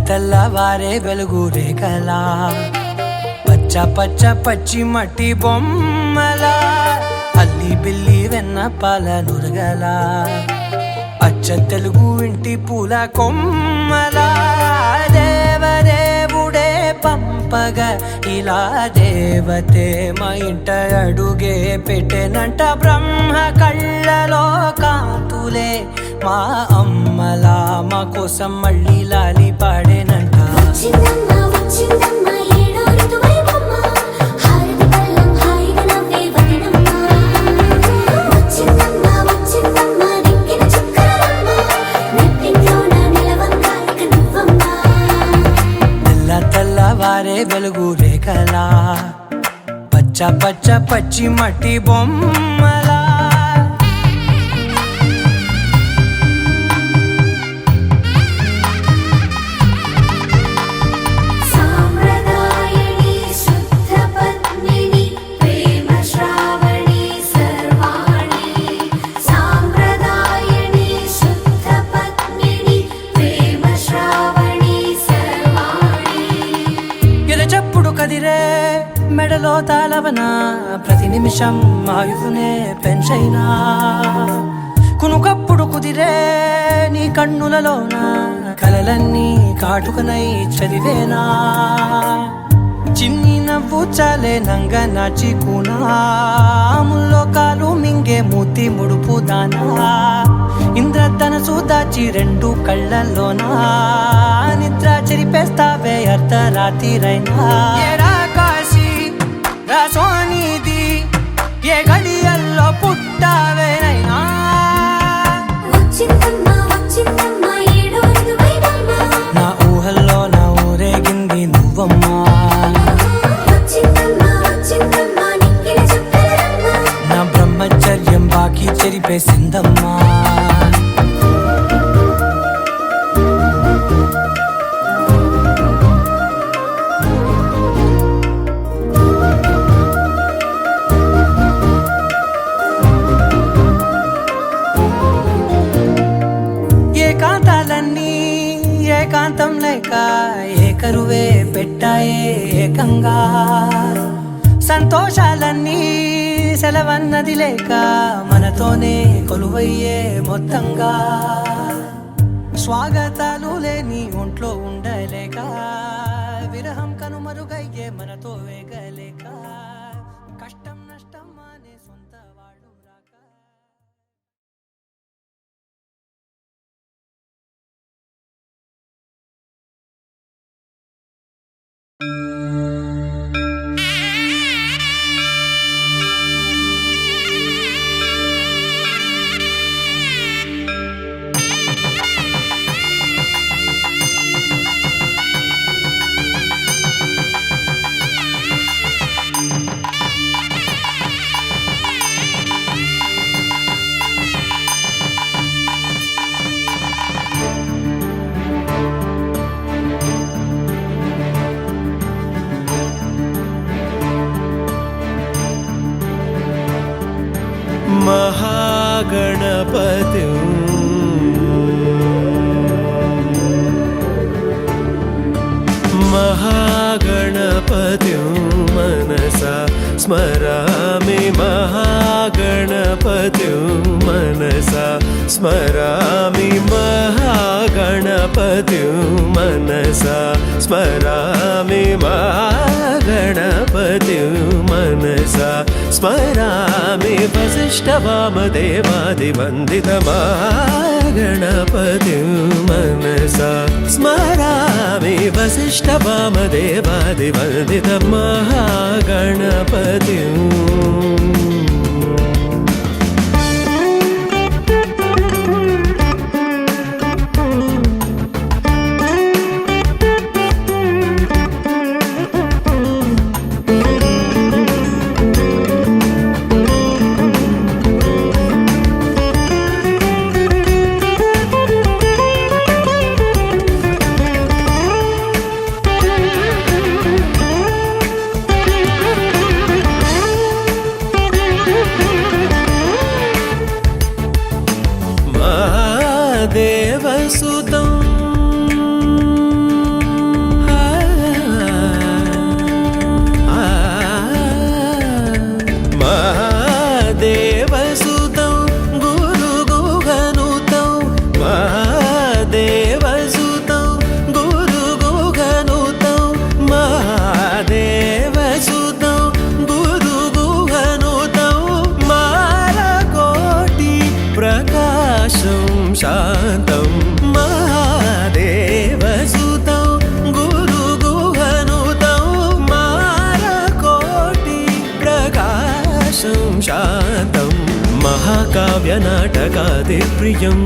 తెల్లవారే వెలుగు రేఖలా పచ్చ పచ్చ పచ్చి మట్టి బొమ్మలా అల్లి బిల్లి వెన్న పాల నురగలా అచ్చ తెలుగు ఇంటి పూల కొమ్మలా దేవదేవుడే పంపగా ఇలా దేవతే మా ఇంట అడుగే పెట్టెనంట బ్రహ్మ కళ్ళలో కాంతులే మా అమ్మలా మా కోసం మళ్ళీ లాలి పాడేనంట. తెల్లవారే వెలుగు రేఖలా పచ్చ పచ్చ పచ్చి మట్టి బొమ్మలా కదిరే మెడలో తాళవన ప్రతి నిమిషం ఆయువునే పెంచైనా కునుకప్పుడు కుదిరే నీ కన్నులలోన కలలన్నీ కాటుకనై చదివేనా చిన్ని నవ్వు చాలే నంగ నాచి కూనాముల్లో కాలు మింగే మూతి ముడుపు దానా ఇంద్రధనసు దాచి రెండు కళ్ళల్లోనా నిద్ర చెరిపేస్తావే అర్ధరాత్రిరైనా ఏరా కాశీ రా సోనిది ఏ గడియల్లో పుట్టావేనైనా నా ఊహల్లో నా ఊరేగింది నువ్వమ్మా నా బ్రహ్మచర్యం బాకీ చెరిపేసిందమ్మా ఏకాంతాలన్నీ ఏకాంతం లేక ఏకరువే పెట్టాయే ఏకంగా సంతోషాలన్నీ సెలవన్నది లేక మనతోనే కొలువయ్యే మొత్తంగా స్వాగతాలు లేని ఒంట్లో ఉండలేక విరహం కనుమరుగయ్యే మనతో వేగలేక కష్టం నష్టం అనే సొంత వాడు రాక. महागणपति महागणपति मनसा स्मरामि महागणपति मनसा स्मरामि महागणपति मनसा स्मरामि महागणपति मनसा स्मरामि वसिष्ठवामदेवादिवन्दित महागणपति मनसा स्मरामि वसिष्ठवामदेवादिवन्दित महागणपति మానసం శాంతం మహాకావ్యనాటకాదిప్రియం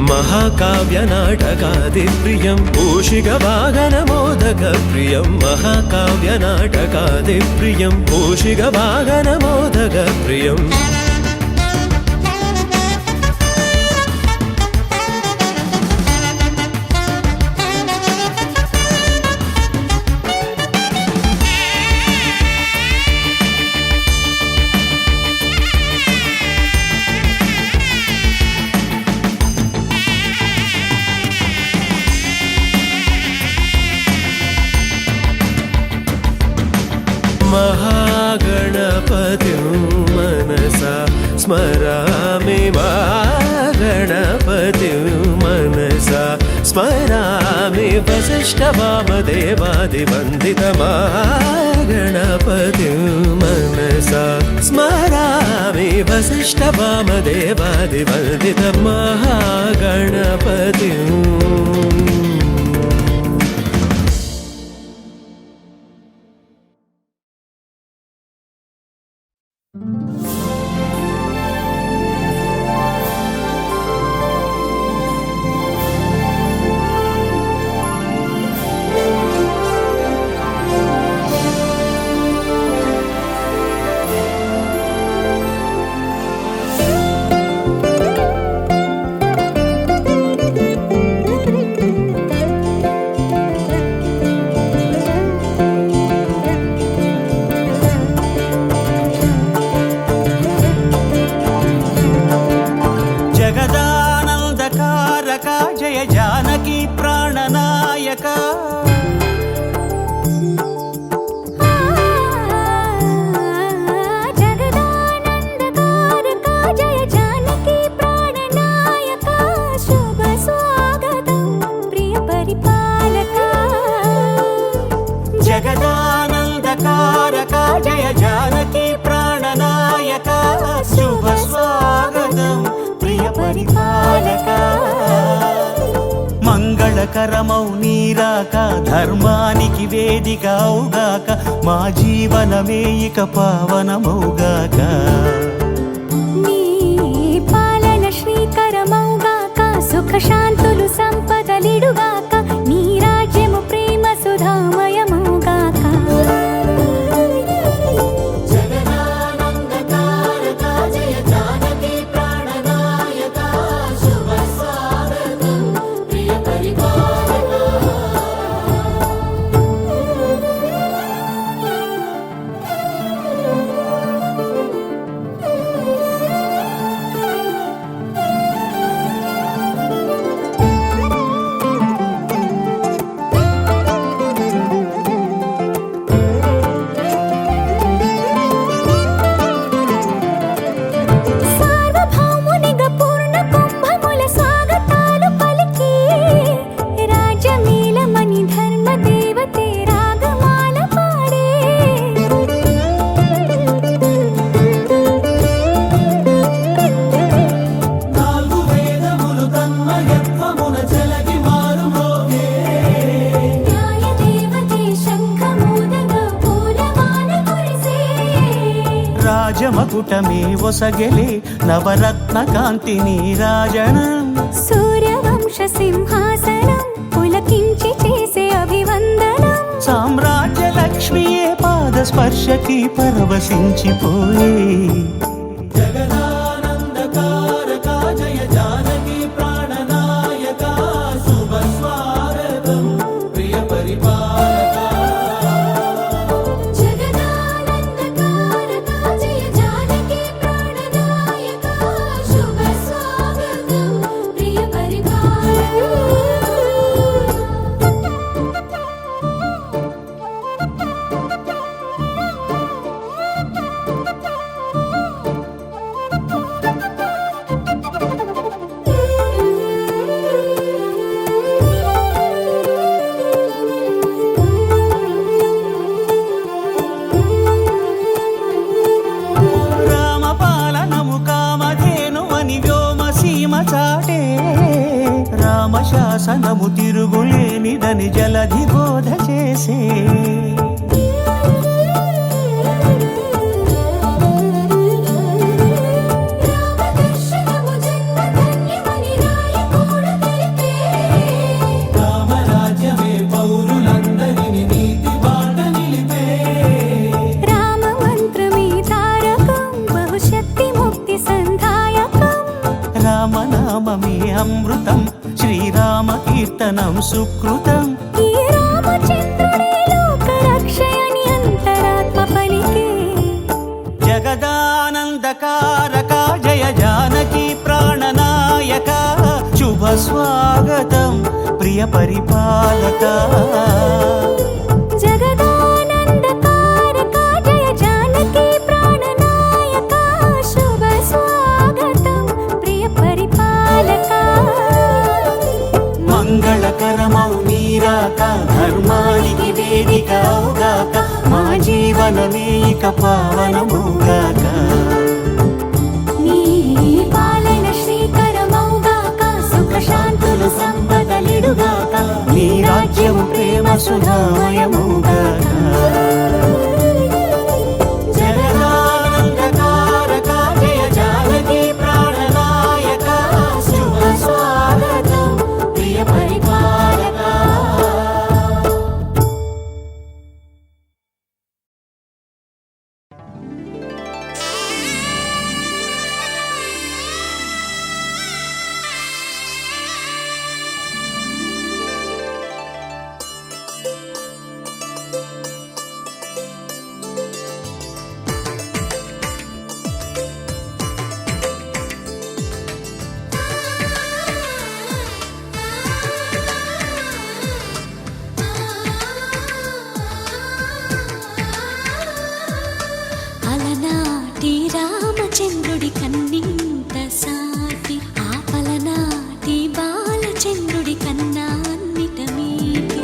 మహాకావ్యనాటకాదిప్రియం ఊషిగవాగనమోదకప్రియం మహాకావ్యనాటకాదిప్రియం ఊషిగవాగనమోదకప్రియం महागणपतिं मनसा स्मरामि महागणपतिं मनसा स्मरामि वसिष्ठवामदेवादिवन्दितमहागणपतिं मनसा स्मरामि वसिष्ठवामदेवादिवन्दितमहागणपतिम् మంగళకరమౌ నీరాక ధర్మానికి వేదిక అవుగాక మా జీవనమే ఇక పావనమౌగాక నీ పాలన శ్రీకరమౌగాక సుఖ శాంతులు సంపదలిడుగాక నీ రాజ్యము ప్రేమ సుధామయమౌగాక రాజమకుటమే ఒసగెలే నవరత్న కాంతి నీరాజనం సూర్యవంశ సింహాసనం పులకించి చేసే అభివందనం సామ్రాజ్య లక్ష్మియే పాద స్పర్శకి పరవశించిపోయే శాసనము తిరుగులేనిదని జలధి బోధ చేసే సుకృతం సుకృతం ఈ రామచంద్రుడే లోకరక్షయని అంతరాత్మ పలికే జగదానందకారక జయ జానకి ప్రాణనాయక శుభ స్వాగతం ప్రియ పరిపాలక జగదానందకారక జయ జానకి ప్రాణనాయక శుభ స్వాగతం ప్రియ పరిపాలక మంగళకరమౌ నీరాక ధర్మానికి వేదిక అవుగాక మా జీవనమే ఇక పావనముగాక నీ పాలన శ్రీకరమౌగాక సుఖ శాంతులు సంపదలిడుగాక నీ రాజ్యము ప్రేమ సుధామయముగాక జగదానందకారక జయ జానకి ప్రాణనాయక శుభ స్వాగతం ప్రియ పరిపాలక అలనాటి రామచంద్రుడి కన్నింత సాటి ఆపలనాటి బాలచంద్రుడి కన్నా అన్నిట మీటి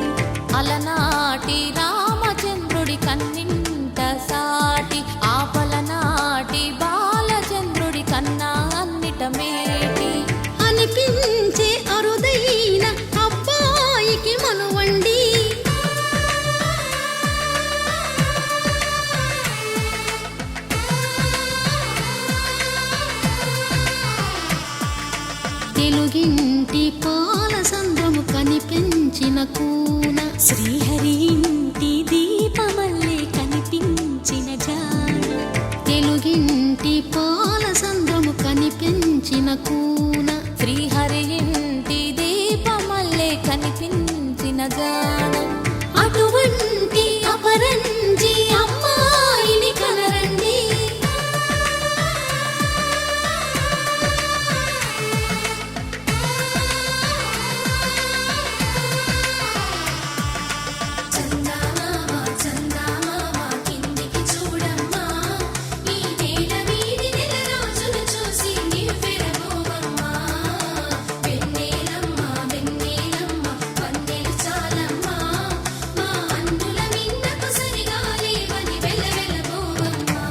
అలనాటి రామచంద్రుడి కన్నింట సాటి ఆపలనాటి బాలచంద్రుడి కన్నా అన్నిట మేటి అనిపించే అరుదైన అబ్బాయికి మనువండి తెలుగింటి పాల సంద్రము కనిపించిన కూన శ్రీహరి ఇంటి దీపమల్లే కనిపించిన జాడ తెలుగింటి పాల సంద్రము కనిపించిన కూన శ్రీహరి ఇంటి దీపమల్లే కనిపించిన జాడ అటువంటి అపరంజి అమ్మాయిని కనరండి చందమామ చందమామ కిందికి చూడమ్మా ఈ నేల వీడి నెల రోజులు చూసి నివ్వెరబోవమ్మా వెన్నెలమ్మ వెన్నెలమ్మ వన్నెలు చాలమ్మా మా అన్నుల మిన్నకు సరిగా లేవని వెలవెలబోవమ్మా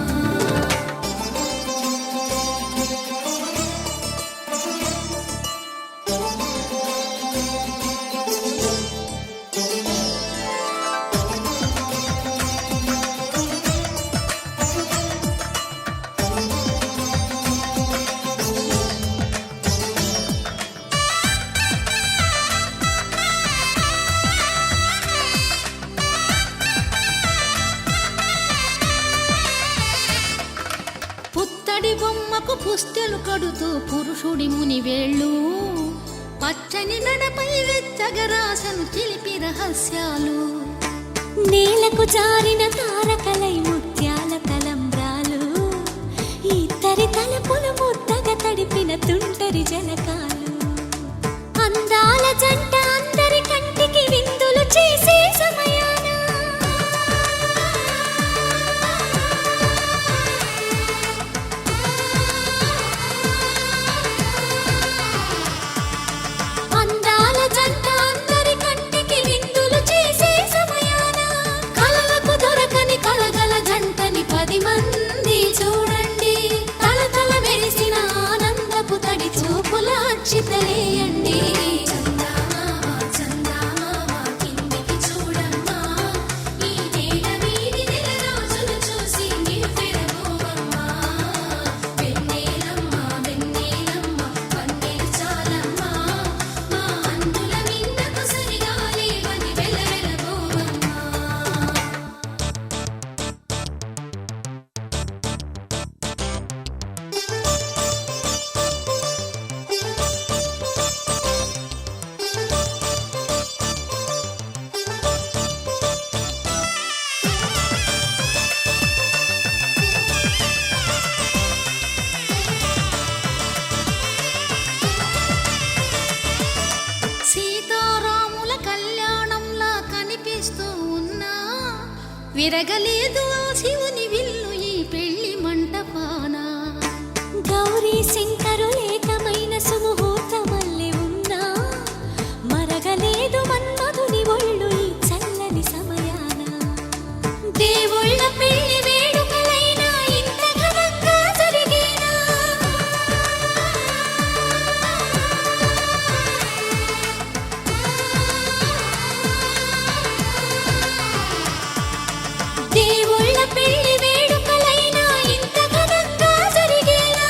పుత్తడి బొమ్మకు పుస్తెలు కడుతూ పురుషుడి ముని వేళ్ళు పచ్చని నడపై వెచ్చగరాసను చిలిపి రహస్యాలు నేలకు జారిన తారకలై ముత్యాల తలంబ్రాలు ఇద్దరి తలపులు ముద్దగా తడిపిన తుంటరి జలకాలు అందాల జంట అందరి కంటికి విందులు చేసే సమయాన అందాల జంట అందరి కంటికి విందులు చేసే సమయాన కలలకు దొరకని కల విరగలేదు ఆ శివుని విల్లు ఈ పెళ్లి మంటపాన. గౌరీ శంకరులేకమైన సుముహూర్తమల్లె ఉన్నా మరగలేదు మన్మధుని ఒళ్ళు ఈ చల్లని సమయాన. దేవుళ్ళ పెళ్లి వేడుకలైనా ఇంత ఘనంగా జరిగేనా? దేవుళ్ళ పెళ్లి వేడుకలైనా ఇంత ఘనంగా జరిగేనా?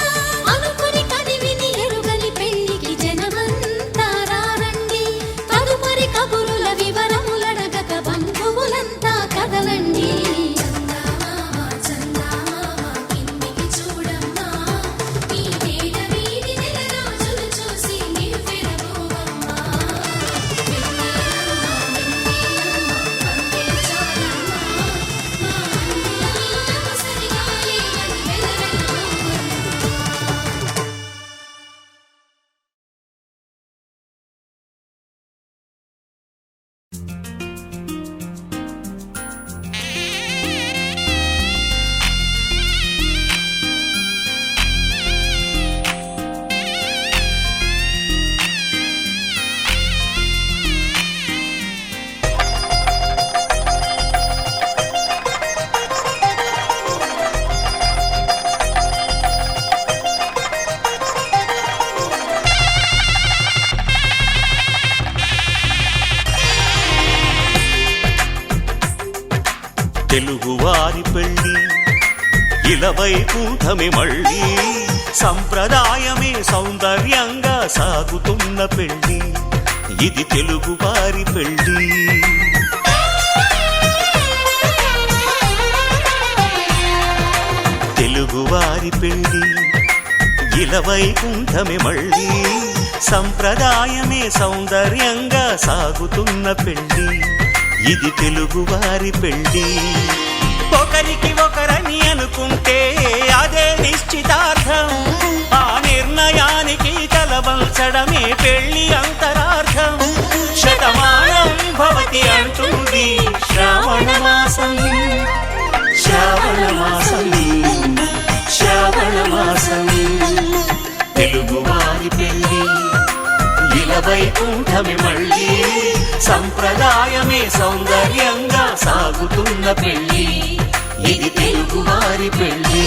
అనుకుని కదివిని ఎరుగని పెళ్లికి జనమంతా రారండి. తదుపరి కబురుల వివరములడగక బంధువులంతా కదలండి. చందమామ చందమామ కిందికి చూడమ్మా, ఈ వేద వీధి నెలరాజులు చూసి నివ్వెరబోవమ్మా. వెన్నెలమ్మ వెన్నెలమ్మ పంపే చాలమ్మా, మా అన్నయ్య సరిగాలి అని వెలవెలబోవమ్మా. తెలుగువారి పెళ్ళి ఇలవైకుంఠమి మళ్ళీ సంప్రదాయమే సౌందర్యంగా సాగుతున్న పెళ్ళి ఇది తెలుగువారి పెళ్ళి. తెలుగువారి పెళ్ళి ఇలవైకుంఠమి మళ్ళీ సంప్రదాయమే సౌందర్యంగా సాగుతున్న పెళ్ళి ఇది తెలుగువారి పెళ్ళి. ఒకరికి ఒకరని అనుకుంటే అదే నిశ్చితార్థం, ఆ నిర్ణయానికి తలవంచడమే పెళ్లి అంతరార్థం. శతమానం భవతి అంటుంది శ్రావణ మాసం, శ్రావణ మాసం, శ్రావణ మాసం. తెలుగువారి పెళ్ళి ఇలవైకుంఠమి మళ్ళీ సంప్రదాయమే సౌందర్యంగా సాగుతున్న పెళ్ళి ఇది తెలుగువారి పెళ్ళి.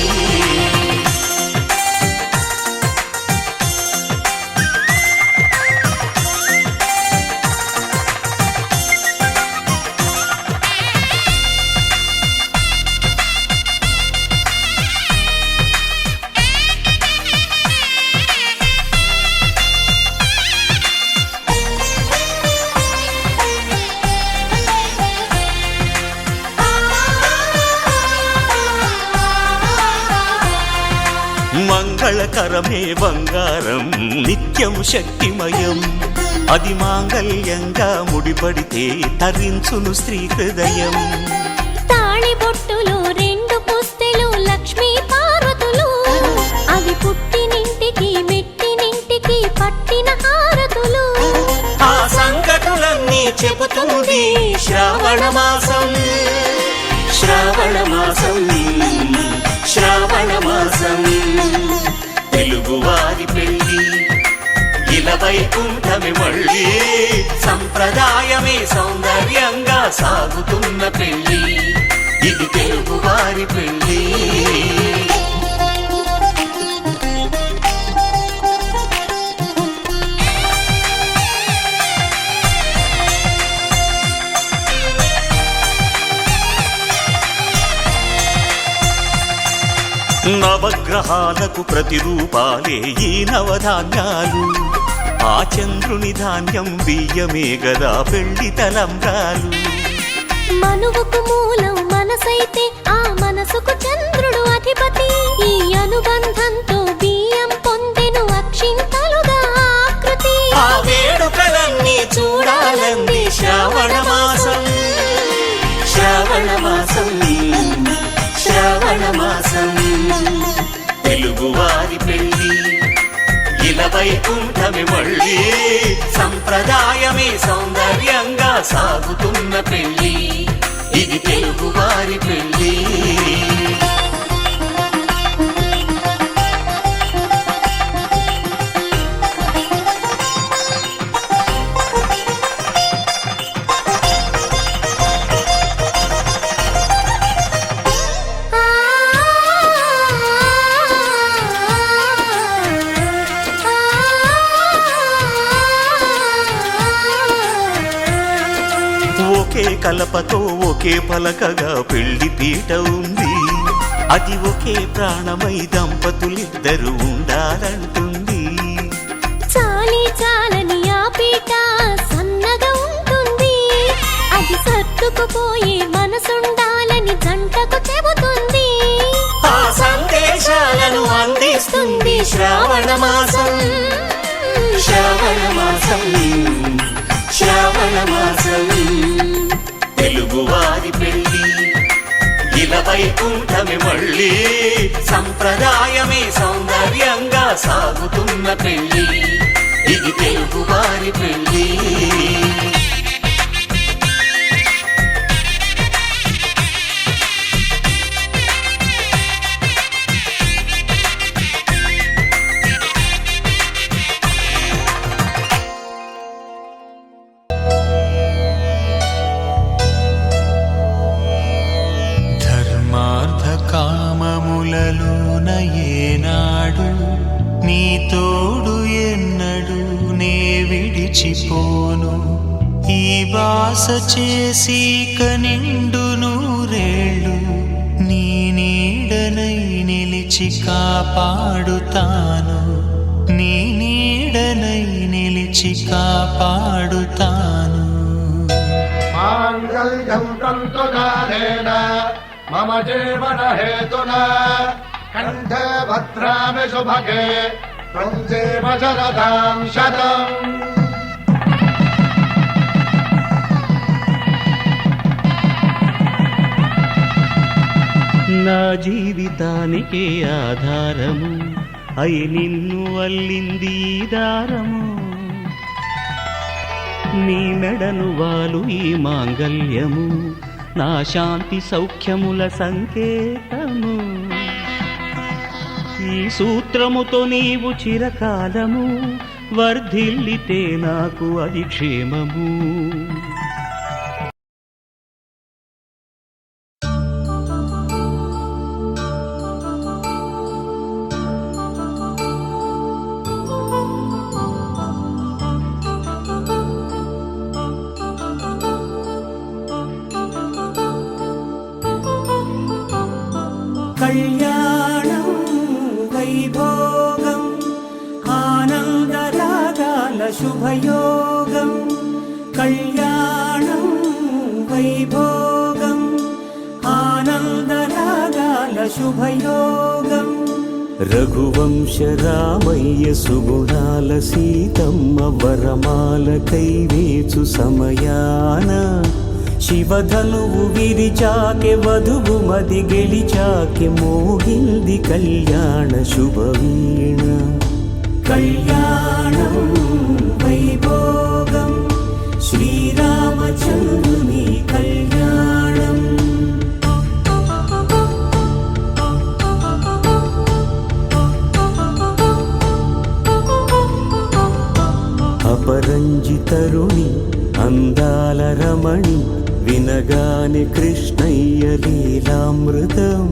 మంగళకరమే బంగారం నిత్యం శక్తిమయం, అది మాంగళ్యంగా ముడిపడితే తరించును స్త్రీ హృదయం. తాళిబొట్టులు రెండు పుస్తెలు లక్ష్మీ పార్వతులు, అవి పుట్టినింటికి మెట్టినింటికి పట్టిన హారతులు. ఆ సంగతులన్నీ చెబుతుంది శ్రావణ మాసం, శ్రావణ మాసం, శ్రావణ మాసం. తెలుగువారి పెళ్ళి ఇలవైకుంఠమి మళ్ళీ సంప్రదాయమే సౌందర్యంగా సాగుతున్న పెళ్ళి ఇది తెలుగువారి పెళ్ళి. నవగ్రహాలకు ప్రతిరూపాలే ఈ నవధాన్యాలు, ఆ చంద్రుని ధాన్యం బియ్యమే గదా పెళ్లి తలంబ్రాలు. మనువుకు మూలం మనసైతే ఆ మనసుకు చంద్రుడు అధిపతి, ఈ అనుబంధంతో బియ్యం పొందెను అక్షింతలుగా ఆకృతి. ఆ వేడుకలన్నీ చూడాలంది శ్రావణ మాసం, శ్రావణ మాసం, శ్రావణ మాసం. తెలుగువారి పెళ్ళి ఇలవైకుంఠమి మళ్ళీ సంప్రదాయమే సౌందర్యంగా సాగుతున్న పెళ్ళి ఇది తెలుగు వారి పెళ్లి. ఒకే కలపతో ఒకే పలకగా పెళ్లి పీట ఉంది. అది ఒకే ప్రాణమై దంపతులిద్దరు ఉండాలంటుంది. చాలి చాలని ఆ పీట సన్నగా ఉంటుంది. అది సర్దుకుపోయే మనసుండాలని జంటకు చెబుతుంది. ఆ సందేశాలను అందిస్తుంది శ్రావణ మాసం. శ్రావణ మాసం, శ్రావణ మాసం. తెలుగు వారి పెళ్లి ఇలా వైకుంఠమే మళ్ళీ. సంప్రదాయమే సౌందర్యంగా సాగుతున్న పెళ్లి. ఇది తెలుగు వారి పెళ్లి. ధర్మార్థ కామములలోన ఏనాడు నీ తోడు ఎన్నడు నే విడిచిపోను. ఈ బాస చేసి కనిండు నూరేళ్ళు నీ నీడనై నిలిచి కాపాడుతాను. నీ నీడనై నిలిచి కాపాడుతాను. మాంగళ్యం తంతునానేన మమ జీవన హేతునా కంఠే భద్రామి శుభగే త్వం జీవ శరదాం శతం. నా జీవితానికి ఆధారము అయి నిన్ను అల్లింది దారము. నీ మెడను వాలు ఈ మాంగల్యము నా శాంతి సౌఖ్యముల సంకేతము. ఈ సూత్రముతో నీవు చిరకాలము వర్ధిల్లితే నాకు అది క్షేమము. కళ్యాణం వైభోగం ఆనందరాగాల శుభయోగం. కళ్యాణం వైభోగం ఆనందరాగాల శుభయోగం. రఘువంశ రామయ్య సుగుణాల సీతమ్మ వరమాల కైవేచు సమయాన శివధనువు విరిచాకె వధువు మది గెలిచాకె మోగింది కళ్యాణ శుభవీణ. కళ్యాణం వైభోగం శ్రీరామచంద్రుని కళ్యాణం. అపరంజి తరుణి అందాల రమణి వినగాని కృష్ణయ్య లీలామృతం.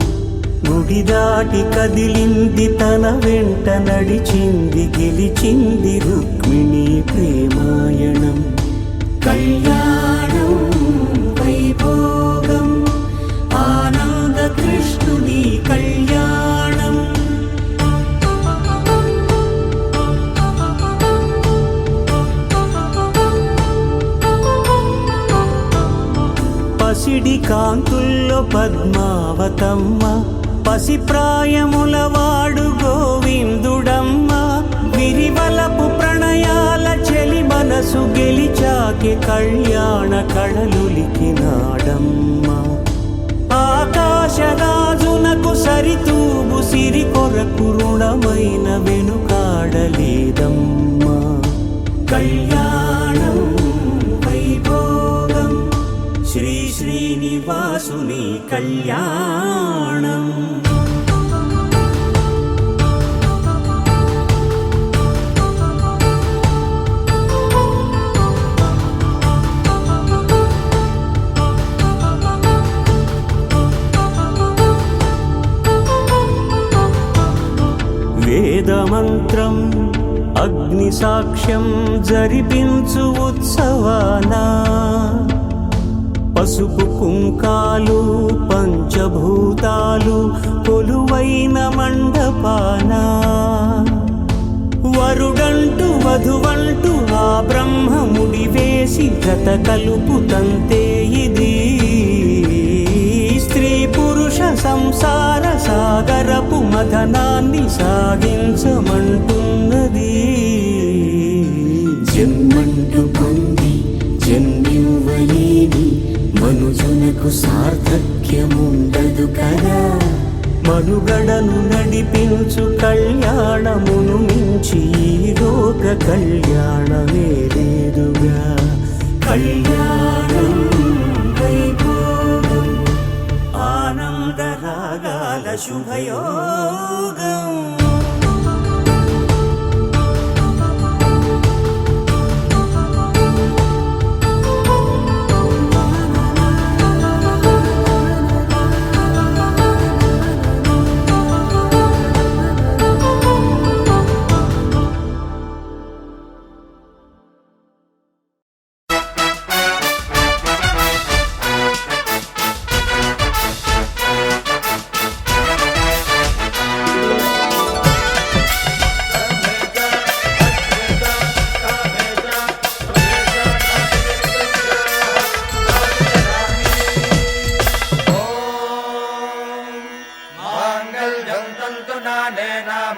గుడి దాటి కదిలింది తన వెంట నడిచింది గెలిచింది రుక్మిణి ప్రేమాయణం. కళ్యాణం వైభోగం ఆనంద కృష్ణుని కళ్యాణం. పసిడి కాంతుల్లో పద్మావతమ్మ పసిప్రాయముల వాడు గోవిందుడమ్మ. విరివలపు ప్రణయాల చెలి మనసు గెలిచాకె కళ్యాణ కళలులికినాడమ్మ. ఆకాశరాజునకు సరితూగు సిరి కొరకు రుణమైన వెనుకాడలేదమ్మా. కళ్యాణం వైభోగం శ్రీ శ్రీనివాస కళ్యాణం. వేదమంత్రం అగ్ని సాక్ష్యం జరిపించు ఉత్సవాన పసుపు కుంకాలు పంచభూతాలు కొలువైన మండపాన వరుడంటూ వధువంటూ ఆ బ్రహ్మముడి వేసి గత కలుపు తంతే ఇది స్త్రీ పురుష సంసార సాగరపు మథనాన్ని సాగించమంటున్నది. జన్మంటూ పొంది జన్మివ్వలేని మనుజునకు సార్థక్యముండదు కదా. మనుగడను నడిపించు కళ్యాణమును మించి ఈ లోక కళ్యాణమే లేదుగా. కళ్యాణం వైభోగం ఆనందరాగాల శుభయోగం.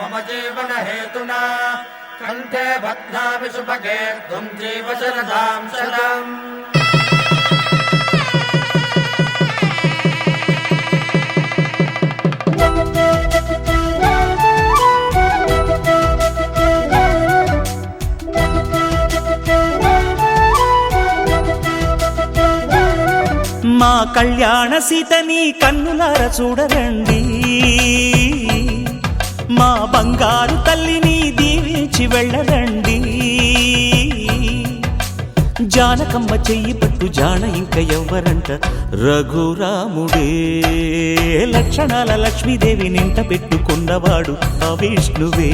मम जीवन हेतुना कंठे बध्नामि सुभगे त्वं जीव शरदां शरम्. మా కళ్యాణ సీతని కన్నులార చూడరండి. మా బంగారు తల్లిని దీవించి వెళ్ళరండి. జానకమ్మ చెయ్యి పట్టు జాన ఇంక ఎవ్వరంట రఘురాముడే. లక్షణాల లక్ష్మీదేవి నింట పెట్టుకున్నవాడు ఆ విష్ణువే.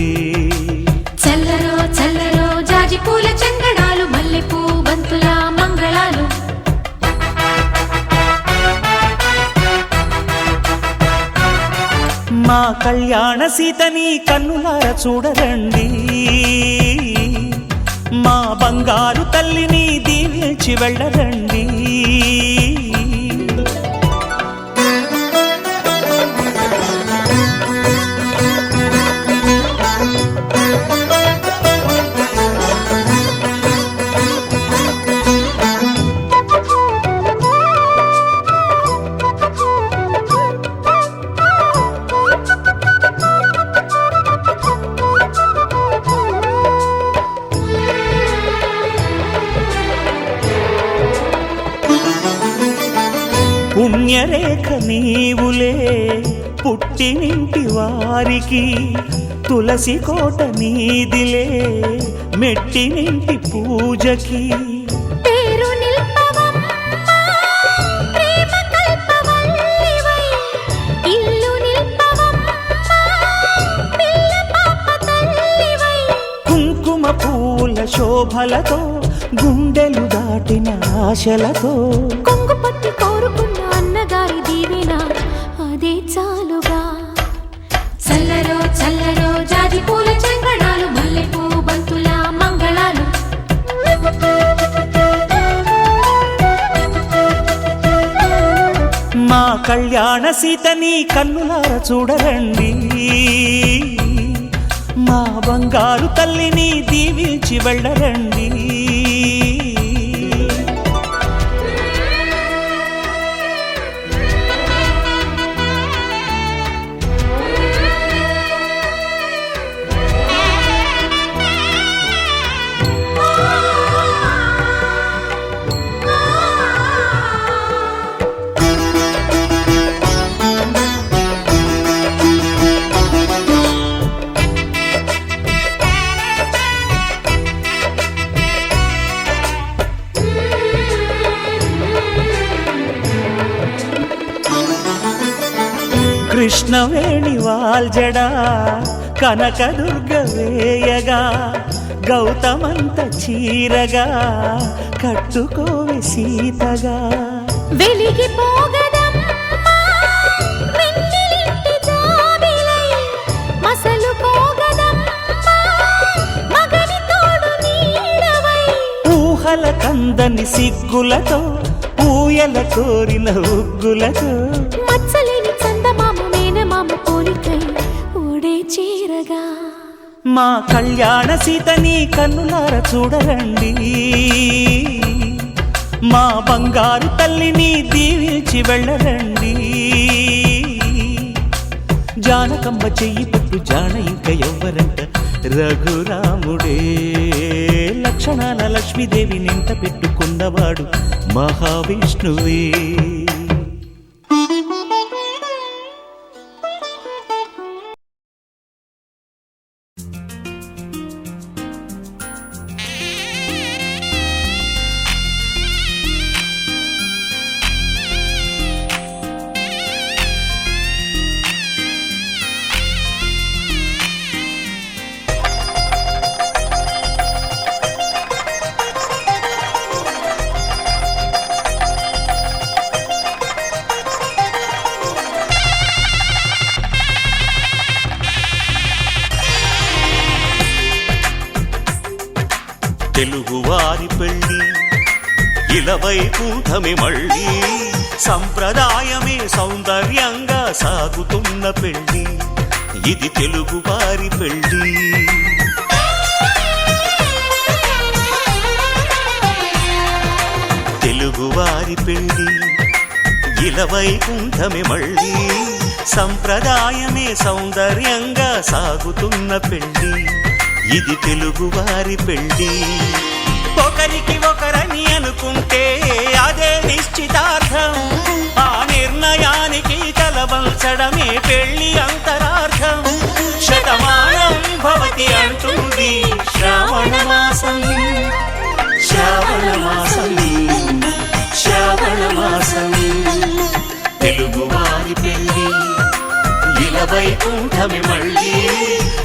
చల్లరో చల్లరో జాజి పూల చంగడాలు మల్లెపూ బంతుల మంగళాలు. మా కళ్యాణ సీతని కన్నులార చూడరండి. మా బంగారు తల్లిని దీవించి వెళ్ళరండి. పుణ్యరేఖ నీవులే పుట్టినింటి వారికి. తులసి కోట నీదిలే మెట్టినింటి పూజకి. పేరు నిల్పవమ్మా ప్రేమ కల్పవల్లివై. ఇల్లు నిల్పవమ్మా పిల్ల పాప తల్లివై. కుంకుమ పూల శోభలతో గుండెలు దాటిన ఆశలతో కొంగు పట్టి కోరుకున్న అన్నగారి దీవెన అదే చాలుగా. చల్లరో చల్లరో జాజి పూల చంగడాలు మల్లెపూ బంతుల మంగళాలు. మా కళ్యాణ సీతని కన్నులార చూడరండి. మా బంగారు తల్లిని దీవించి వెళ్ళరండి. కృష్ణవేణి వాల్జడా కనకదుర్గ వేయగా గౌతమంత చీరగా కట్టుకోవే సీతగా వెలిగిపోగదమ్మా వెన్నెలింటి జాబిలై మసలుకోగదమ్మా మగని తోడు నీడవై ఊహల కందని సిగ్గులతో ఊయల కోరిన ఉగ్గులతో మచ్చలేని చందమామ మేనమామ పోలికై ఊడే చీరగా మా కళ్యాణ సీతని కన్నులార చూడరండి మా బంగారు తల్లిని దీవించి వెళ్ళరండి జానకమ్మ చెయ్యి పట్టు జాన ఇంక ఎవ్వరంట రఘురాముడే లక్షణాల లక్ష్మీదేవి నింట పెట్టుకున్నవాడు మహావిష్ణువే తెలుగువారి పెళ్ళి ఇలవై కూటమి మళ్ళీ సంప్రదాయమే సౌందర్యంగా సాగుతున్న పెళ్ళి ఇది తెలుగువారి పెళ్ళి తెలుగువారి పెళ్ళి ఇలవై కూటమి మళ్ళీ సంప్రదాయమే సౌందర్యంగా సాగుతున్న పెళ్ళి ఇది తెలుగువారి పెళ్ళి ఒకరికి ఒకరని అనుకుంటే అదే నిశ్చితార్థం ఆ నిర్ణయానికి తలవంచడమే పెళ్ళి అంతరార్థం శతమానం భవతి అంటుంది శ్రావణ మాసం శ్రావణ మాసం శ్రావణ మాసం తెలుగువారి పెళ్ళి ఇలవై కూటమి మళ్ళీ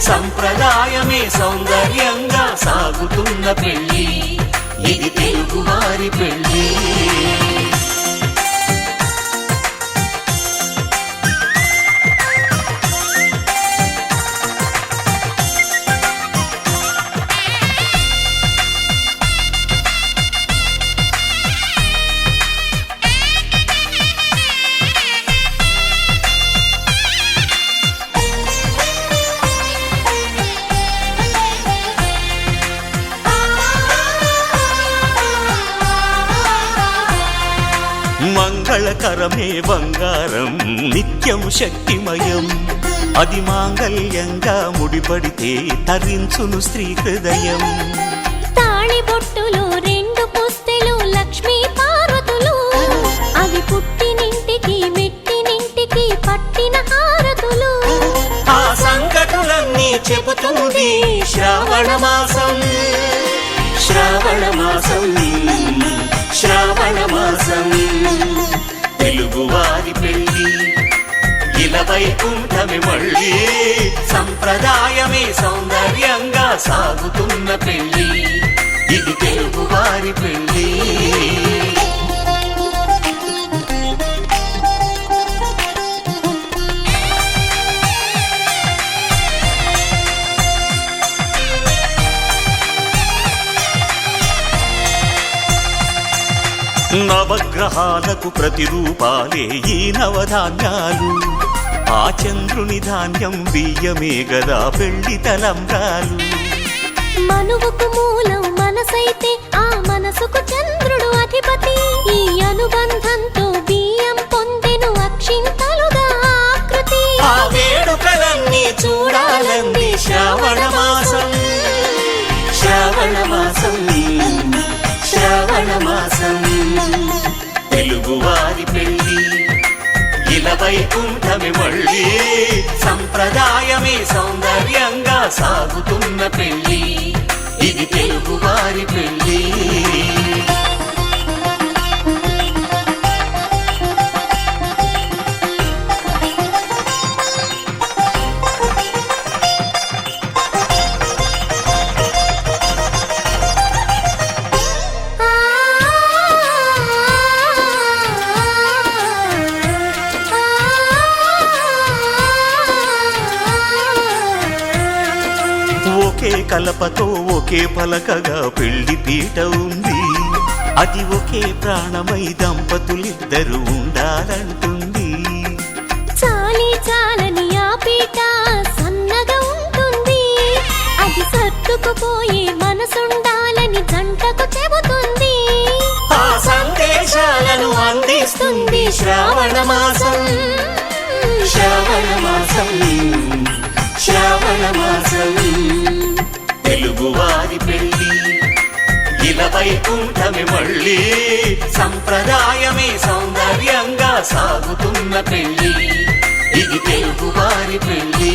సంప్రదాయమే సౌందర్యంగా సాగుతున్న పెళ్ళి ఇది తెలుగువారి పెళ్ళి మంగళకరమే బంగారం నిత్యం శక్తిమయం అది మాంగళ్యంగా ముడిపడితే తరించును స్త్రీ హృదయం తాళి బొట్టులో రెండు పుస్తెలు లక్ష్మీ పార్వతులు అవి పుట్టినింటికి మెట్టినింటికి పట్టిన హారతులు ఆ సంగతులన్నీ చెబుతుంది శ్రావణ మాసం శ్రావణ మాసం శ్రావణ మాసం తెలుగువారి పెళ్ళి ఇలవై కూటమి మళ్ళీ సంప్రదాయమే సౌందర్యంగా సాగుతున్న పెళ్ళి ఇది తెలుగువారి పెళ్ళి నవగ్రహాలకు ప్రతిరూపాలే ఈ నవధాన్యాలు ఆ చంద్రుని ధాన్యం బియ్యమే గదా పెళ్లి తలంబ్రాలు మనువుకు మూలం మనసైతే ఆ మనసుకు చంద్రుడు అధిపతి ఈ అనుబంధంతో బియ్యం పొందెను అక్షింతలుగా ఆకృతి ఆ వేడుకలన్నీ చూడాలంది శ్రావణ మాసం శ్రావణ మాసం శ్రావణ మాసం తెలుగువారి పెళ్ళి ఇలవై కూటమి మళ్ళీ సంప్రదాయమే సౌందర్యంగా సాగుతున్న పెళ్ళి ఇది తెలుగువారి పెళ్ళి ఒకే కలపతో ఒకే పలకగా పెళ్లి పీట ఉంది. అది ఒకే ప్రాణమై దంపతులిద్దరూ ఉండాలంటుంది. చాలి చాలని ఆ పీట సన్నగా ఉంటుంది. అది సర్దుకుపోయే మనసుండాలని జంటకు చెబుతుంది. ఆ సందేశాలను అందిస్తుంది శ్రావణ మాసం. శ్రావణ మాసం, శ్రావణ మాసం. తెలుగువారి పెళ్లి ఇలా వైకుంఠమి మళ్ళీ, సంప్రదాయమే సౌందర్యంగా సాగుతున్న పెళ్లి. ఇది తెలుగువారి పెళ్లి.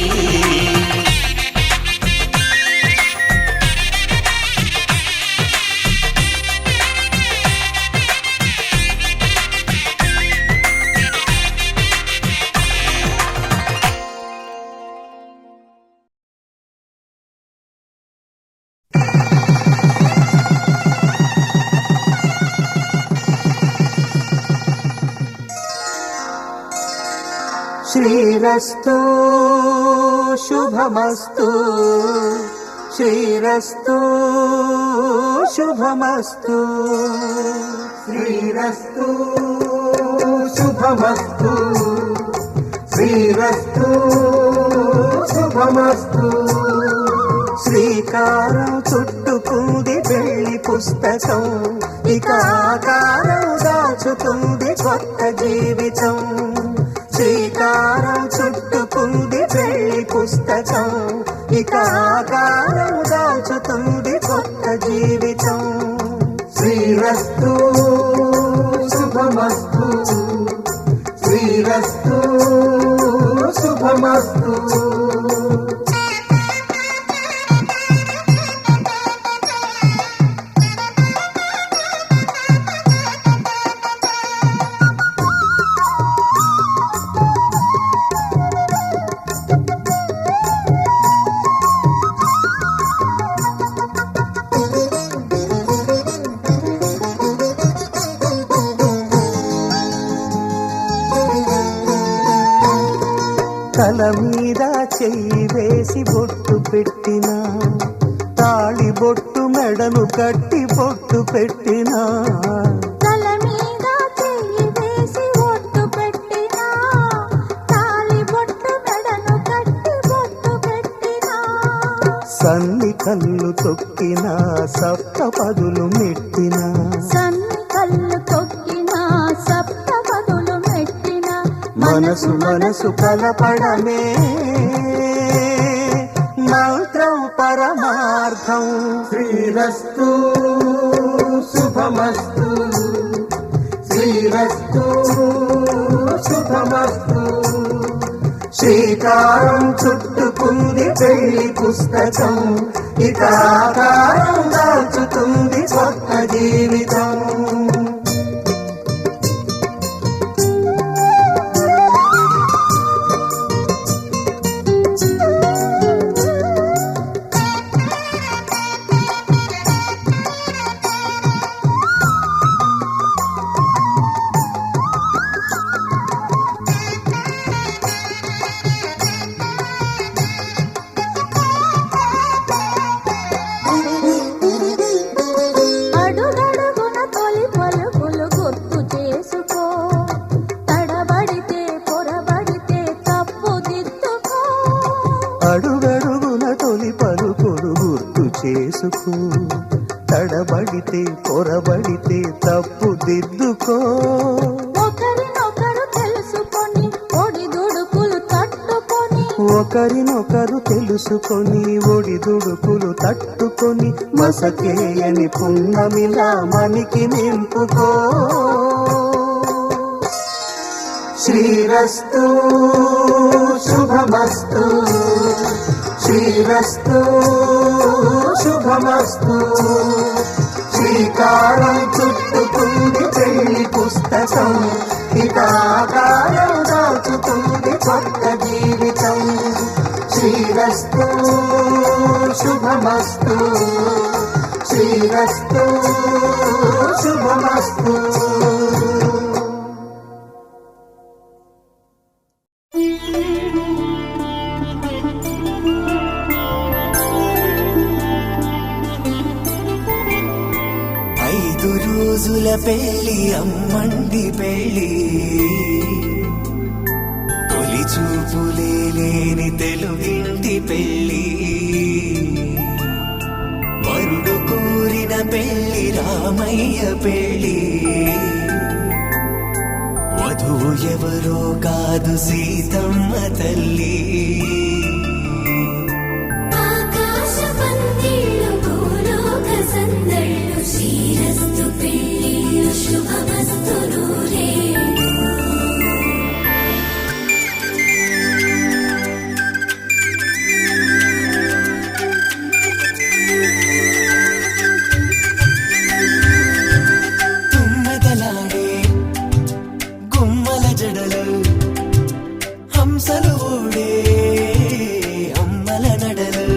శ్రీరస్తు శుభమస్తు, శ్రీరస్తు శుభమస్తు, శ్రీరస్తు శుభమస్తు, శ్రీరస్తు శుభమస్తు. శ్రీకారం చుట్టుకుంది పెళ్లి పుస్తకం, ఇక ఆకారం దాచుతుంది కొత్త జీవితం. శ్రీకారం చుట్టుకుంది పెళ్లి పుస్తకం, ఇక ఆకారం దాచుతుంది కొత్త జీవితం. శ్రీరస్తు శుభమస్తు, శ్రీరస్తు శుభమస్తు. తల మీద చెయ్యి వేసి బొట్టు పెట్టినా, తాళి బొట్టు మెడను కట్టి బొట్టు పెట్టినా, తల మీద చెయ్యి వేసి బొట్టు పెట్టినా, తాళి బొట్టు మెడను కట్టి బొట్టు పెట్టినా, సన్ని కళ్ళు తొక్కినా సప్త పదులు మెట్టినా, సన్ని కళ్ళు తొక్కినా సప్త పదులు మెట్టినా, మనసు మనసు కలపడమే మంత్రం పరమార్థం. శ్రీరస్తు శుభమస్తు, శ్రీరస్తు శుభమస్తు. శ్రీకారం చుట్టుకుంది పెళ్లి పుస్తకం, ఇక ఆకారం దాచుతుంది కొత్త జీవితం. అడుగడుగున తొలి పలుకులు గుర్తు చేసుకో, తడబడితే పొరబడితే తప్పు దిద్దుకో. అడుగడుగున తొలి పలుకులు గుర్తు చేసుకో, తడబడితే పొరబడితే తప్పు దిద్దుకో. ఒకరినొకరు తెలుసుకొని ఒడిదుడుకులు తట్టుకొని, ఒకరినొకరు తెలుసుకొని ఒడిదుడుకులు తట్టుకొని, మసకేయని పున్నమిలా మనికి నింపుకో. శ్రీరస్తు శుభమస్తు, శ్రీరస్తు శుభమస్తు. శ్రీకారం చుట్టుకుంది పెళ్లి పుస్తకం, ఇక ఆకారం దాచుతుంది కొత్త జీవితం. శ్రీరస్తు శుభమస్తు, శ్రీరస్తు శుభమస్తు. రోజుల పెళ్లి అమ్మండి పెళ్లి తొలి చూపులే లేని తెలుగింటి పెళ్లి వరుడు కోరిన పెళ్లి రామయ్య పెళ్లి వధువు ఎవరో కాదు సీతమ్మ తల్లి ఆకాశ పందిళ్ళు భూలోక సందళ్ళు శ్రీరస్తు పెళ్ళిళ్ళు శుభమస్తు నూరేళ్ళు తుమ్మెదలాడే గుమ్మల జడలు హంసలు ఊడే అమ్మల నడలు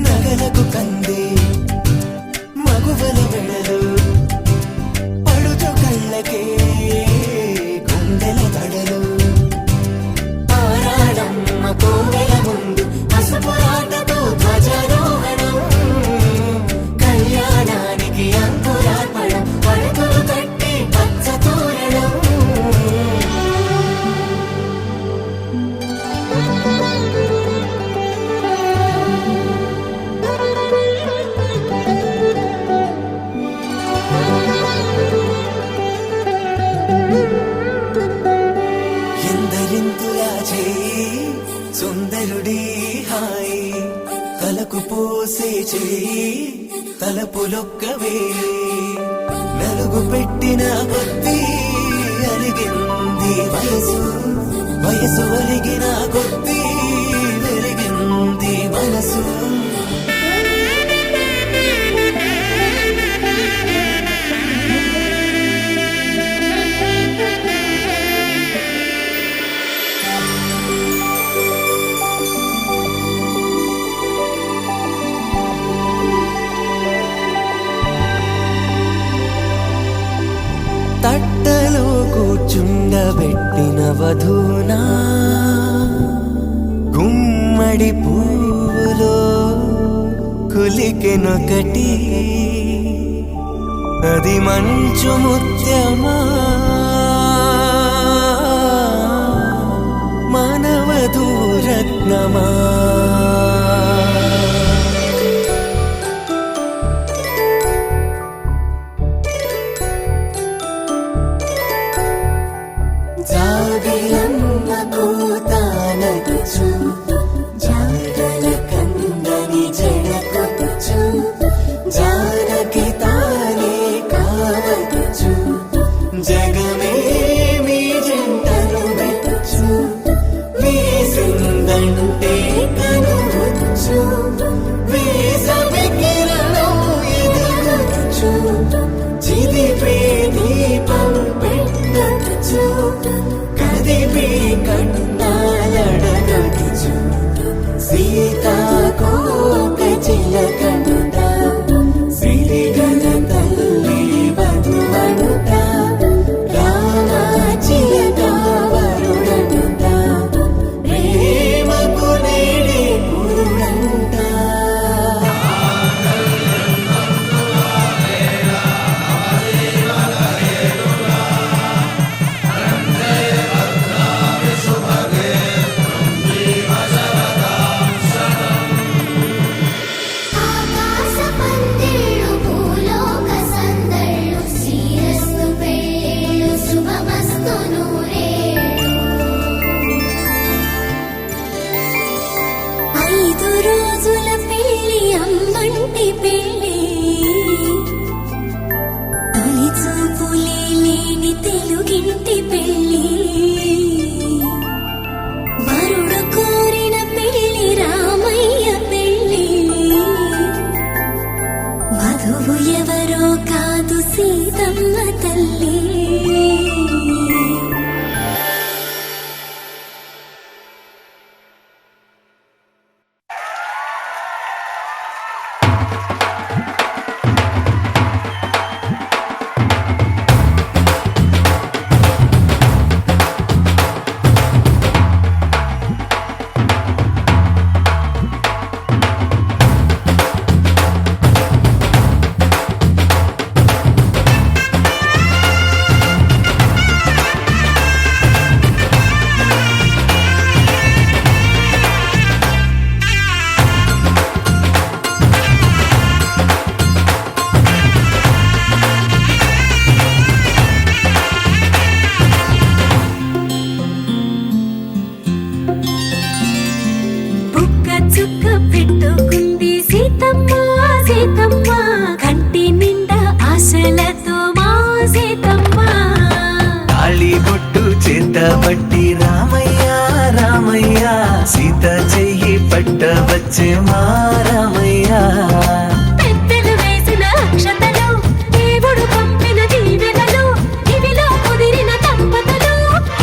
నగలకు కంది మగువల వెడలు పడుచు కళ్ళకే గుండెల దడలు ఆరాడమ్మ కోవెల ముందు పసుపు ఆటతో ధ్వజారోహణం కళ్యాణానికి అంకురార్పణం పడుతులు కట్టి పచ్చ తోరణం ఎందరింతులా చేయి సుందరుడి హాయి తలకు పోసే చేయి తలపులొక్కవే నలుగు పెట్టిన కొద్దీ అలిగింది వయసు వయసు ఒలిగిన కొద్దీ వెలిగింది మనసు తట్టలో కూర్చుండబెట్టిన వధూనా గుమ్మడి పువ్వులో కులికెనొకటి అది మంచు ముత్యమా మానవధూరత్నమా జాబిలమ్మ కూతానగుచు జాడల కందని జడకొచ్చు జానకి తానే కావదుచు జగమే మీ జంటను వెతుచు వేసిందంటే కనువచ్చు వేసవి కిరణం ఎదుగుచు చిదిపే దీపం పెట్టచ్చు కదిపే కన్నాలడగచ్చు సీతాకోక చిలకంట సిరిగల తల్లి వధువనుట రామాచిలక వరుడనుట ప్రేమకు నేడే పురుడంట ఆకాశ పందిళ్ళు భూలోక సందళ్ళు శ్రీరస్తు పెళ్ళిళ్ళు శుభమస్తు నూరేళ్ళు 5 రోజుల పెళ్ళి అమ్మంటి పెళ్ళి తొలి చూపులే లేని తెలుగింటి పెళ్ళి వరుడు కోరిన పెళ్ళి రామయ్య పెళ్ళి వధువు ఎవరో కాదు సీతమ్మ తల్లి పట్టవచ్చే మారమయ్యా పెద్దలు వేసిన అక్షతలు దేవుడు పంపిన దీవెనలు ఇవిలో కుదిరిన దంపతులు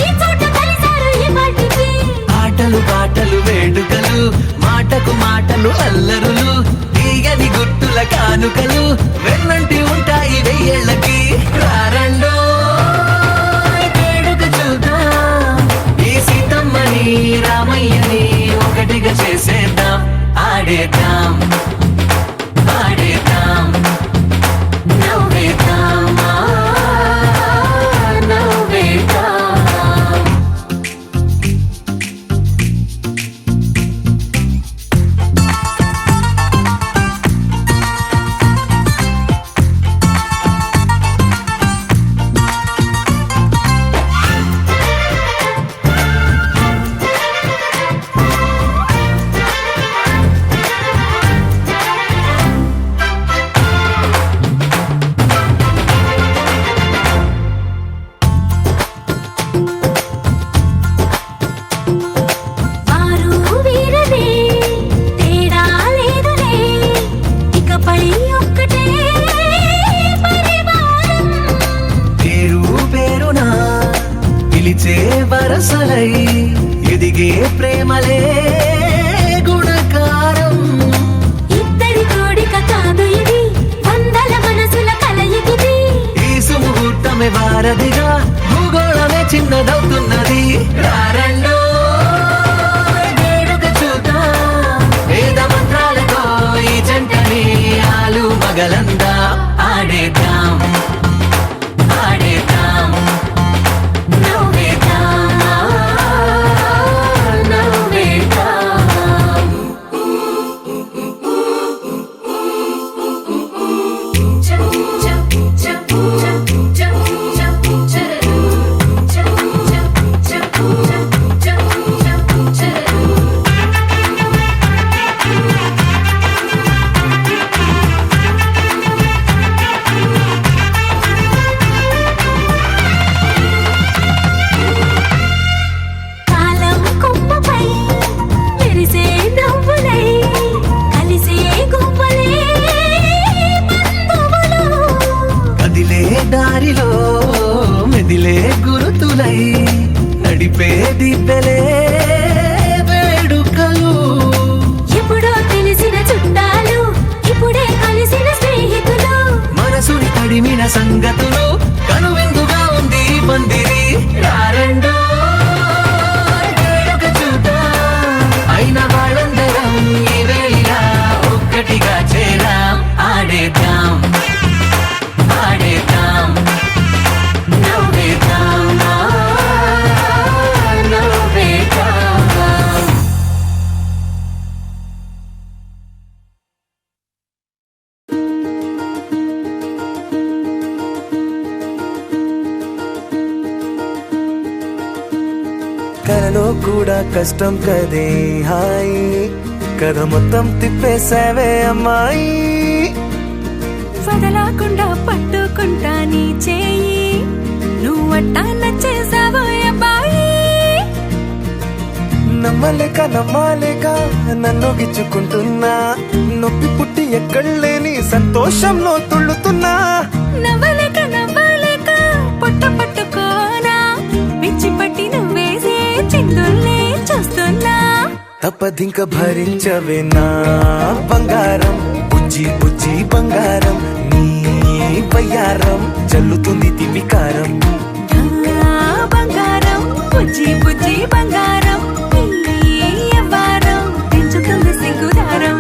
ఈ చోట కలిసారు ఈ వాటికి ఆటలు పాటలు వేడుకలు మాటకు మాటలు అల్లరులు తీయని గుర్తుల కానుకలు వెన్నంటి ఉంటాయి వెయ్యేళ్ళకి రారండో వేడుక చూద్దాం ఈ సీతమ్మని రామయ్యని ఒకటిగా చేసేద్దాం ఆడేద్దాం ఆడేద్దాం నవ్వేద్దాం నవ్వేద్దాం వారు వీరనే తేడా లేదులే ఇకపై ఒక్కటే పరివారం పేరు పేరునా పిలిచే వరసలై ఎదిగే ప్రేమలే గుణకారం ఇద్దరి కోడిక కాదు ఇది వందల మనసుల కలయికిది ఈ సుముహూర్తమే వారధిగా భూగోళమే చిన్నదవుతున్నది రారండో వేడుక చూద్దాం వేద మంత్రాలతో ఈ జంటని ఆలు మగలందా ఆడేద్దాం ఆడేద్దాం నవ్వేద్దాం నవ్వేద్దాం కాలం కొమ్మపై మెరిసే నవ్వులై కలిసే గువ్వలే బంధువులు కదిలే దారిలో మెదిలే గురుతులై నడిపే దిబ్బెలే వేడుకలు ఎప్పుడో తెలిసిన చుట్టాలు ఇప్పుడే కలిసిన స్నేహితులు మనసుని తడిమిన సంగతులు కనువిందుగా ఉంది ఈ పందిరి రారండో వేడుక చూద్దాం అయిన వాళ్ళందరం ఈ వేళ ఒక్కటిగా చేరాం ఆడేద్దాం ఆడేద్దాం నవ్వేద్దాం నవ్వేద్దాం కలలో కూడా కష్టం కదే హాయ్ కథ మొత్తం తిప్పేసావే అమ్మాయి వదలకుండా పట్టుకుంటా నీ చేయి నువ్వట్టా నచ్చేసావో అబ్బాయి నమ్మలేక నమ్మాలేక నన్ను గిచ్చుకుంటున్నా నొప్పి పుట్టి ఎక్కడలేని సంతోషంలో తుళ్ళుతున్నా నవ్వలేక నవ్వలేక పొట్ట పట్టుకోనా పిచ్చి పట్టి నువ్వేసే చిందుల్ని చూస్తున్నా తప్పదింక భరించవే నా బంగారం బుజ్జి బుజ్జి బంగారం నీ వయ్యారం చల్లుతుంది తిమికారం బంగారం బుజ్జి బుజ్జి బంగారం నీ యవ్వారం పెంచుతుంది సిగ్గుదారం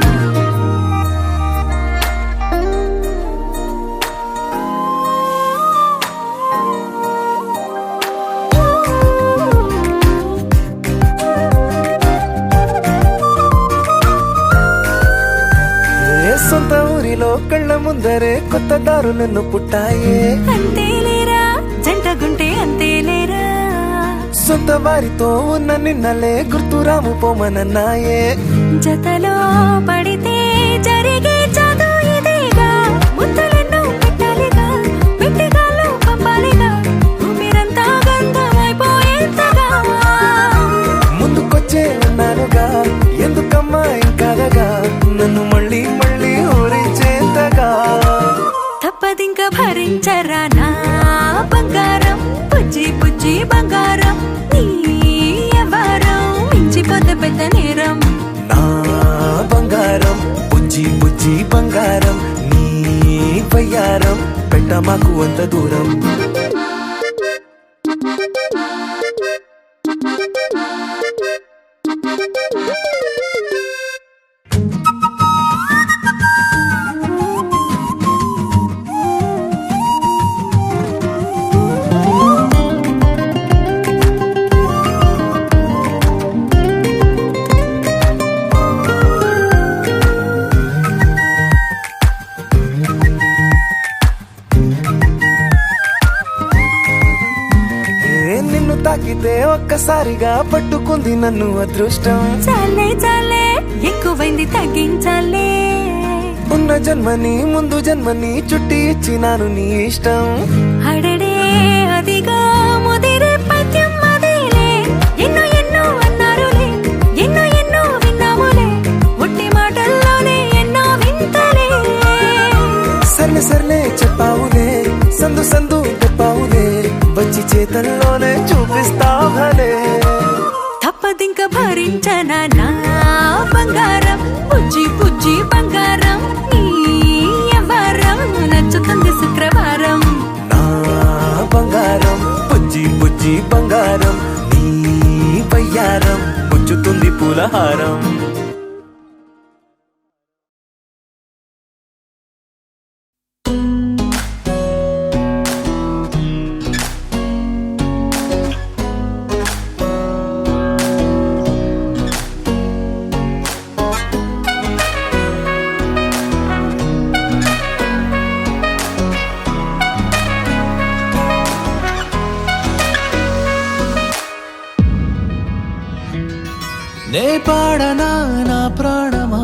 సొంత ఊరిలో కళ్ళ ముందరే కొత్త దారులను పుట్టాయే అంతేలేరా జంటగుంటే అంతేలేరా సొంత వారితో ఉన్న నిన్నలే గుర్తురాము పోమనన్నాయే జతలో పడితే జరిగే చదువు ఇదేగా ముద్దలెన్నో పెట్టాలిగా పెట్టిగాల్లో పంపాలిగా ఊపిరంతా గంధమైపోయేంతగా ముందుకొచ్చే ఉన్నానుగా ఎందుకమ్మా పెద్ద నేరం. నా బంగారం బుజ్జి బుజ్జి బంగారం నీ వయ్యారం పెట్ట మాకు అంత దూరం. నిన్ను తాకితే ఒక్కసారిగా పట్టుకుంది నన్ను అదృష్టం. చాలే చాలే ఎక్కువైంది తగ్గించాలే. ఉన్న జన్మని ముందు జన్మని చుట్టి ఇచ్చినాను నీ ఇష్టం. అడడే అదిగా ముదిరే పద్యం అదేలే. ఎన్నో ఎన్నో అన్నారులే, ఎన్నో ఎన్నో విన్నాములే, ఒట్టి మాటల్లోనే ఎన్నో వింతలే. సర్లే సర్లే చెప్పావులే, సందు సందు చెప్పావులే, వచ్చి చేతల్లోనే చూపిస్తావు భలే. తప్పదింక భరించనా నా బంగారం బుజ్జి బుజ్జి బంగారం నీ వ్యవహారం నచ్చుతుంది శుక్రవారం. నా బంగారం బుజ్జి బుజ్జి బంగారం నీ వయ్యారం పుచ్చుతుంది పూలహారం. నే పాడనా నా ప్రాణమా,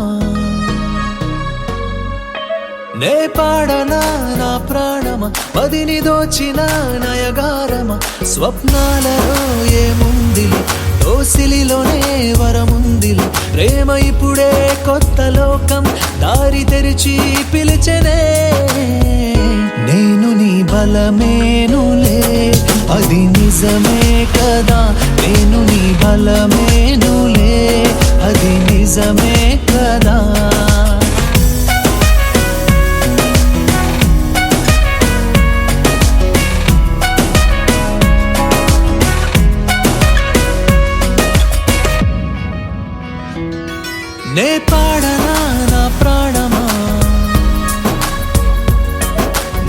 నే పాడనా నా ప్రాణమా, మదిని దోచిన నయగారమా, స్వప్నాలలో ఏముందిలే, దోసిలిలోనే వరముందిలే, ప్రేమ ఇప్పుడే కొత్త లోకం దారి తెరిచి పిలిచెనే. నేను నీ బలమేనులే, అది నిజమే కదా, నేను నీ బలమేనులే, అది నిజమే కదా. నే పాడనా నా ప్రాణమా,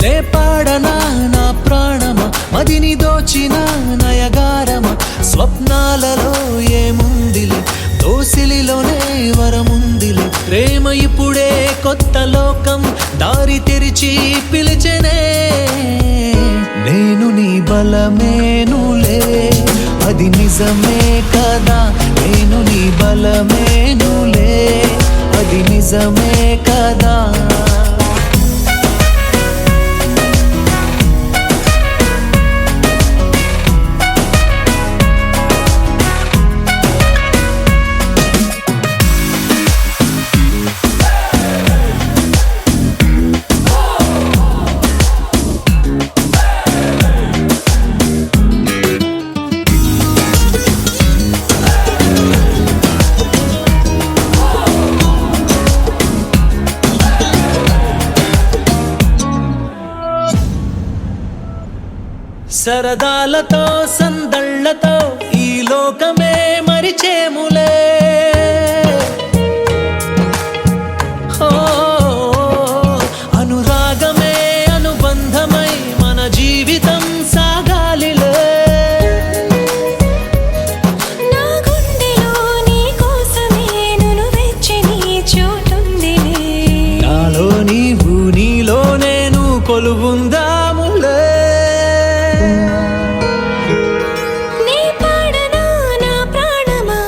నే పాడనా నా ప్రాణమా, మదిని దోచిన నయగారమా, స్వప్నాలలో ఏముందిలే, దోసిలిలోనే వరముందిలే, ప్రేమ ఇప్పుడే కొత్త లోకం దారి తెరిచి పిలిచెనే. నేను నీ బలమేనులే, అది నిజమే కదా, నేను నీ బలమేనులే, అది నిజమే కదా. సరదాలతో సందళ్ళతో ఈ లోకమే మరిచేములే. ఓ అనురాగమే అనుబంధమై మన జీవితం సాగాలిలే. నా గుండెలో నీ కోసమే నును వెచ్చని చోటుందిలే. నాలో నీవు నీలో నేను కొలువుందాములే. నీ పాడనా నా ప్రాణమా,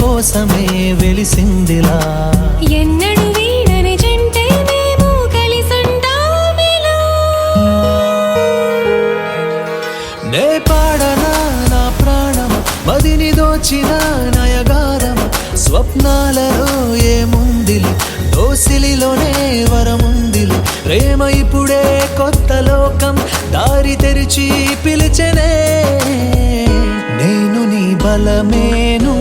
కోసమే వెలిసిందిలా. ఎన్నడు వీడని జంటే మేము కలిసుంటామిలా. నే పాడనా నా ప్రాణమ, మదిని దోచిన నయగారమ, స్వప్నాలలో ఏముందిలి, దోసిలిలోనే వరముందిలి, ప్రేమ ఇప్పుడే కొత్త లోకం దారి తెరిచి పిలిచెనే. నేను నీ బలమేను